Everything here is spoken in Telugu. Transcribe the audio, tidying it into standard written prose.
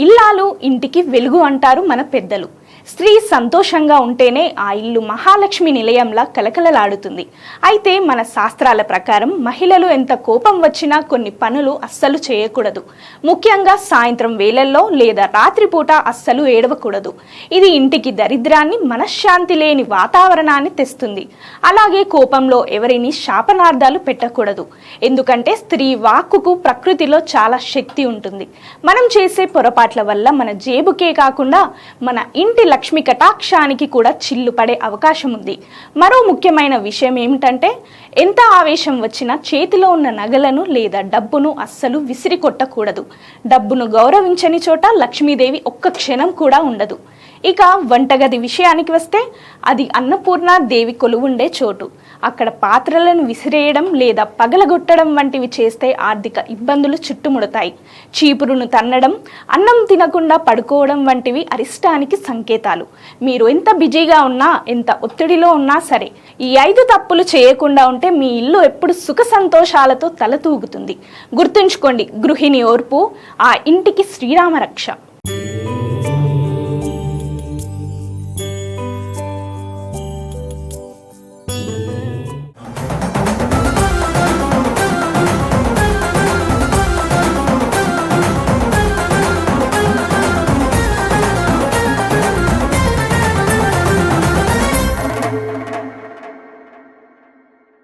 ఇల్లాలు ఇంటికి వెలుగు అంటారు మన పెద్దలు. స్త్రీ సంతోషంగా ఉంటేనే ఆ ఇల్లు మహాలక్ష్మి నిలయంలా కలకలలాడుతుంది. అయితే మన శాస్త్రాల ప్రకారం మహిళలు ఎంత కోపం వచ్చినా కొన్ని పనులు అస్సలు చేయకూడదు. ముఖ్యంగా సాయంత్రం వేళల్లో లేదా రాత్రిపూట అస్సలు ఏడవకూడదు. ఇది ఇంటికి దరిద్రాన్ని, మనశ్శాంతి లేని వాతావరణాన్ని తెస్తుంది. అలాగే కోపంలో ఎవరిని శాపనార్థాలు పెట్టకూడదు. ఎందుకంటే స్త్రీ వాక్కుకు ప్రకృతిలో చాలా శక్తి ఉంటుంది. మనం చేసే పొరపాట్ల వల్ల మన జేబుకే కాకుండా మన ఇంటి లక్ష్మి కటాక్షానికి కూడా చిల్లు పడే అవకాశం ఉంది. మరో ముఖ్యమైన విషయం ఏమిటంటే, ఎంత ఆవేశం వచ్చినా చేతిలో ఉన్న నగలను లేదా డబ్బును అస్సలు విసిరి కొట్టకూడదు. డబ్బును గౌరవించని చోట లక్ష్మీదేవి ఒక్క క్షణం కూడా ఉండదు. ఇక వంటగది విషయానికి వస్తే, అది అన్నపూర్ణ దేవి కొలువుండే చోటు. అక్కడ పాత్రలను విసిరేయడం లేదా పగలగొట్టడం వంటివి చేస్తే ఆర్థిక ఇబ్బందులు చుట్టుముడతాయి. చీపురును తన్నడం, అన్నం తినకుండా పడుకోవడం వంటివి అరిష్టానికి సంకేతాలు. మీరు ఎంత బిజీగా ఉన్నా, ఎంత ఒత్తిడిలో ఉన్నా సరే, ఈ 5 తప్పులు చేయకుండా ఉంటే మీ ఇల్లు ఎప్పుడు సుఖ సంతోషాలతో తలతూగుతుంది. గుర్తుంచుకోండి, గృహిణి ఓర్పు ఆ ఇంటికి శ్రీరామ రక్ష.